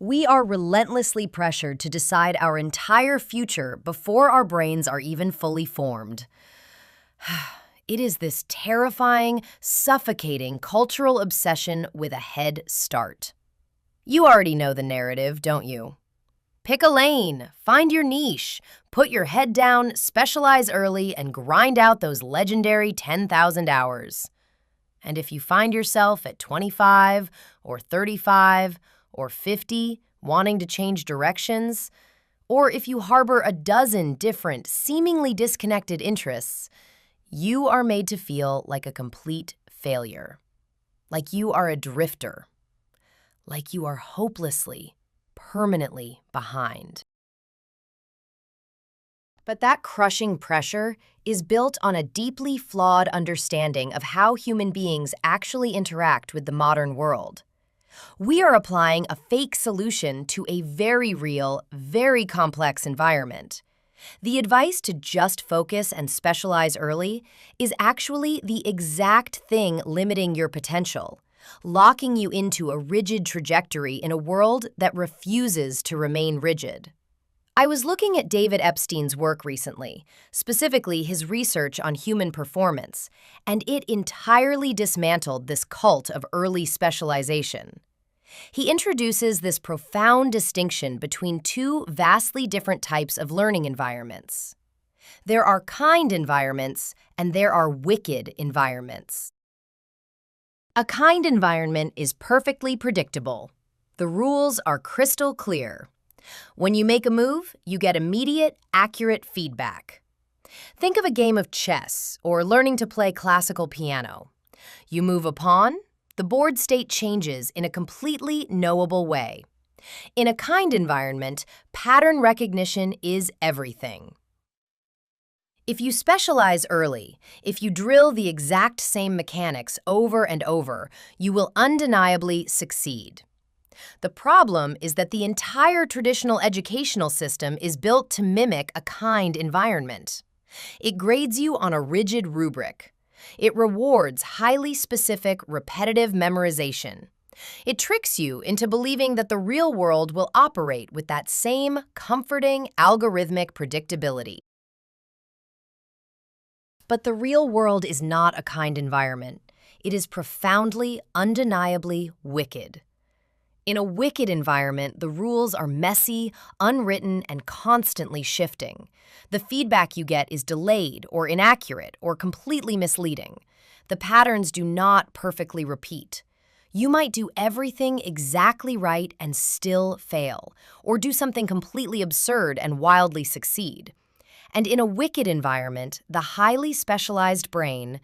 We are relentlessly pressured to decide our entire future before our brains are even fully formed. It is this terrifying, suffocating cultural obsession with a head start. You already know the narrative, don't you? Pick a lane, find your niche, put your head down, specialize early, and grind out those legendary 10,000 hours. And if you find yourself at 25 or 35 or 50 wanting to change directions, or if you harbor a dozen different, seemingly disconnected interests, you are made to feel like a complete failure, like you are a drifter, like you are hopelessly, permanently behind. But that crushing pressure is built on a deeply flawed understanding of how human beings actually interact with the modern world. We are applying a fake solution to a very real, very complex environment. The advice to just focus and specialize early is actually the exact thing limiting your potential, locking you into a rigid trajectory in a world that refuses to remain rigid. I was looking at David Epstein's work recently, specifically his research on human performance, and it entirely dismantled this cult of early specialization. He introduces this profound distinction between two vastly different types of learning environments. There are kind environments and there are wicked environments. A kind environment is perfectly predictable. The rules are crystal clear. When you make a move, you get immediate, accurate feedback. Think of a game of chess or learning to play classical piano. You move a pawn, the board state changes in a completely knowable way. In a kind environment, pattern recognition is everything. If you specialize early, if you drill the exact same mechanics over and over, you will undeniably succeed. The problem is that the entire traditional educational system is built to mimic a kind environment. It grades you on a rigid rubric. It rewards highly specific, repetitive memorization. It tricks you into believing that the real world will operate with that same comforting, algorithmic predictability. But the real world is not a kind environment. It is profoundly, undeniably wicked. In a wicked environment, the rules are messy, unwritten, and constantly shifting. The feedback you get is delayed or inaccurate or completely misleading. The patterns do not perfectly repeat. You might do everything exactly right and still fail, or do something completely absurd and wildly succeed. And in a wicked environment, the highly specialized brain,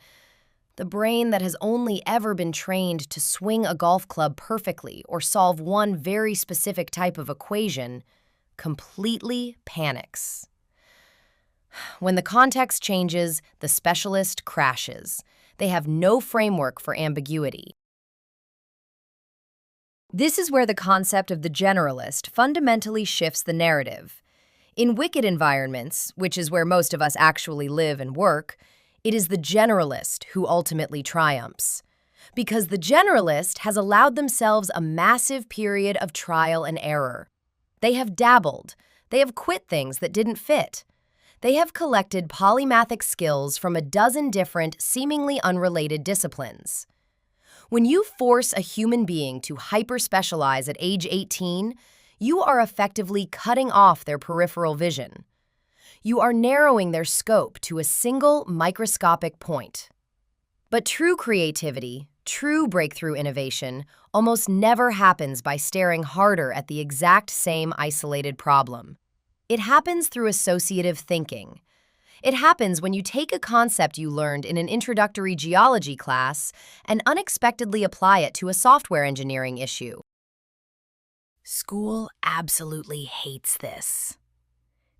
the brain that has only ever been trained to swing a golf club perfectly or solve one very specific type of equation, completely panics. When the context changes, the specialist crashes. They have no framework for ambiguity. This is where the concept of the generalist fundamentally shifts the narrative. In wicked environments, which is where most of us actually live and work, it is the generalist who ultimately triumphs. Because the generalist has allowed themselves a massive period of trial and error. They have dabbled. They have quit things that didn't fit. They have collected polymathic skills from a dozen different, seemingly unrelated disciplines. When you force a human being to hyper-specialize at age 18, you are effectively cutting off their peripheral vision. You are narrowing their scope to a single microscopic point. But true creativity, true breakthrough innovation, almost never happens by staring harder at the exact same isolated problem. It happens through associative thinking. It happens when you take a concept you learned in an introductory geology class and unexpectedly apply it to a software engineering issue. School absolutely hates this.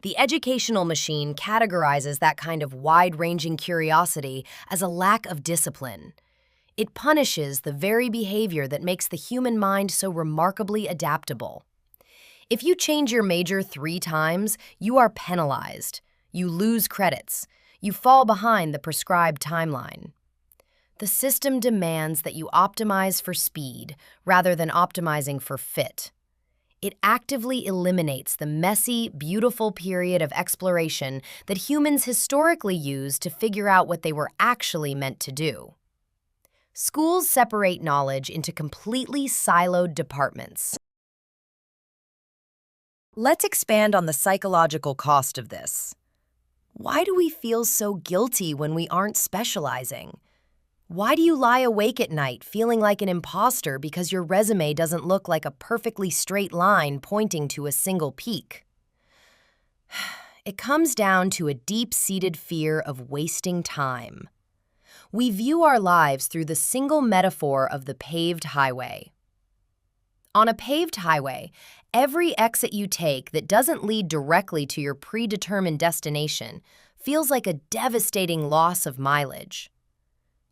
The educational machine categorizes that kind of wide-ranging curiosity as a lack of discipline. It punishes the very behavior that makes the human mind so remarkably adaptable. If you change your major 3 times, you are penalized. You lose credits. You fall behind the prescribed timeline. The system demands that you optimize for speed rather than optimizing for fit. It actively eliminates the messy, beautiful period of exploration that humans historically used to figure out what they were actually meant to do. Schools separate knowledge into completely siloed departments. Let's expand on the psychological cost of this. Why do we feel so guilty when we aren't specializing? Why do you lie awake at night feeling like an imposter because your resume doesn't look like a perfectly straight line pointing to a single peak? It comes down to a deep-seated fear of wasting time. We view our lives through the single metaphor of the paved highway. On a paved highway, every exit you take that doesn't lead directly to your predetermined destination feels like a devastating loss of mileage.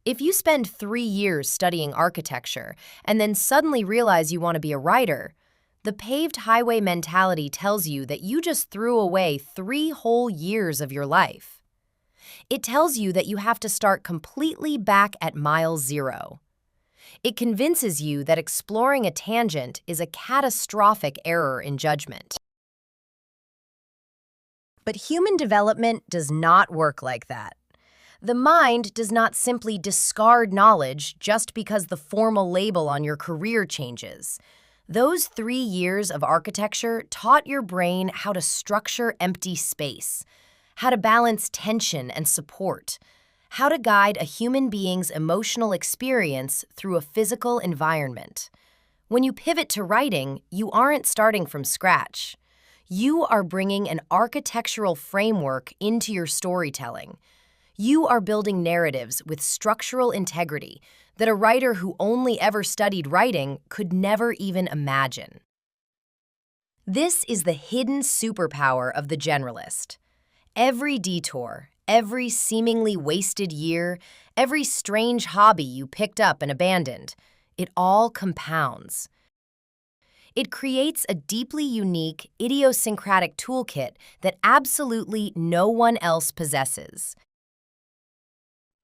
If you spend 3 years studying architecture and then suddenly realize you want to be a writer, the paved highway mentality tells you that you just threw away 3 whole years of your life. It tells you that you have to start completely back at mile zero. It convinces you that exploring a tangent is a catastrophic error in judgment. But human development does not work like that. The mind does not simply discard knowledge just because the formal label on your career changes. Those 3 years of architecture taught your brain how to structure empty space, how to balance tension and support, how to guide a human being's emotional experience through a physical environment. When you pivot to writing, you aren't starting from scratch. You are bringing an architectural framework into your storytelling. You are building narratives with structural integrity that a writer who only ever studied writing could never even imagine. This is the hidden superpower of the generalist. Every detour, every seemingly wasted year, every strange hobby you picked up and abandoned, it all compounds. It creates a deeply unique, idiosyncratic toolkit that absolutely no one else possesses.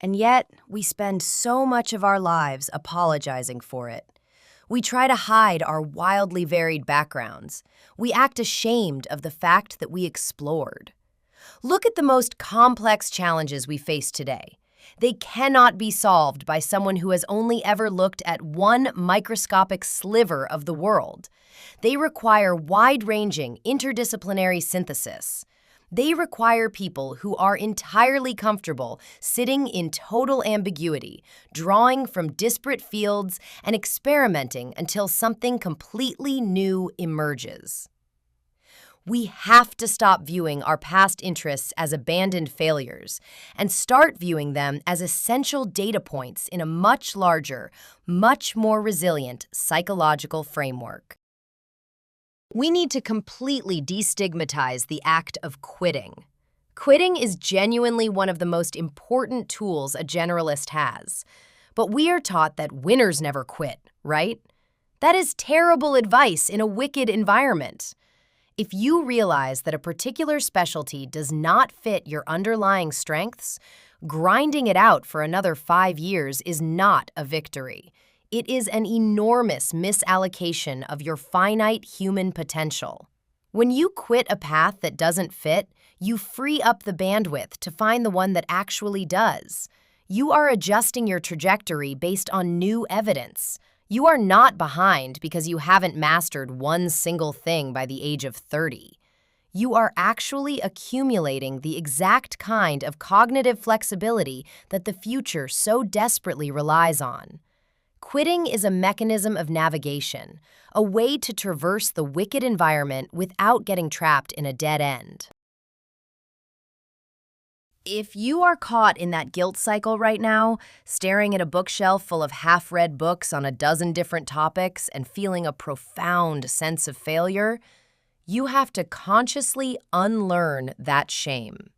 And yet, we spend so much of our lives apologizing for it. We try to hide our wildly varied backgrounds. We act ashamed of the fact that we explored. Look at the most complex challenges we face today. They cannot be solved by someone who has only ever looked at one microscopic sliver of the world. They require wide-ranging, interdisciplinary synthesis. They require people who are entirely comfortable sitting in total ambiguity, drawing from disparate fields and experimenting until something completely new emerges. We have to stop viewing our past interests as abandoned failures and start viewing them as essential data points in a much larger, much more resilient psychological framework. We need to completely destigmatize the act of quitting. Quitting is genuinely one of the most important tools a generalist has. But we are taught that winners never quit, right? That is terrible advice in a wicked environment. If you realize that a particular specialty does not fit your underlying strengths, grinding it out for another 5 years is not a victory. It is an enormous misallocation of your finite human potential. When you quit a path that doesn't fit, you free up the bandwidth to find the one that actually does. You are adjusting your trajectory based on new evidence. You are not behind because you haven't mastered one single thing by the age of 30. You are actually accumulating the exact kind of cognitive flexibility that the future so desperately relies on. Quitting is a mechanism of navigation, a way to traverse the wicked environment without getting trapped in a dead end. If you are caught in that guilt cycle right now, staring at a bookshelf full of half-read books on a dozen different topics and feeling a profound sense of failure, you have to consciously unlearn that shame.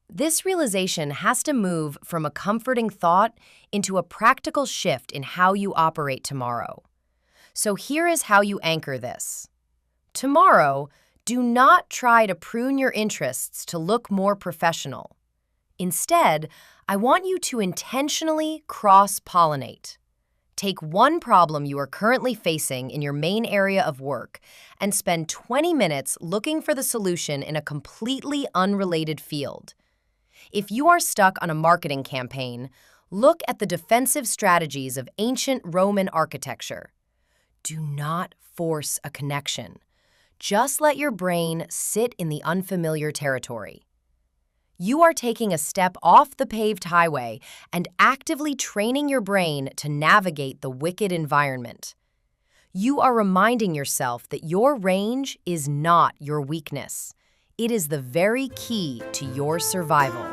This realization has to move from a comforting thought into a practical shift in how you operate tomorrow. So here is how you anchor this. Tomorrow, do not try to prune your interests to look more professional. Instead, I want you to intentionally cross-pollinate. Take one problem you are currently facing in your main area of work and spend 20 minutes looking for the solution in a completely unrelated field. If you are stuck on a marketing campaign, look at the defensive strategies of ancient Roman architecture. Do not force a connection. Just let your brain sit in the unfamiliar territory. You are taking a step off the paved highway and actively training your brain to navigate the wicked environment. You are reminding yourself that your range is not your weakness. It is the very key to your survival.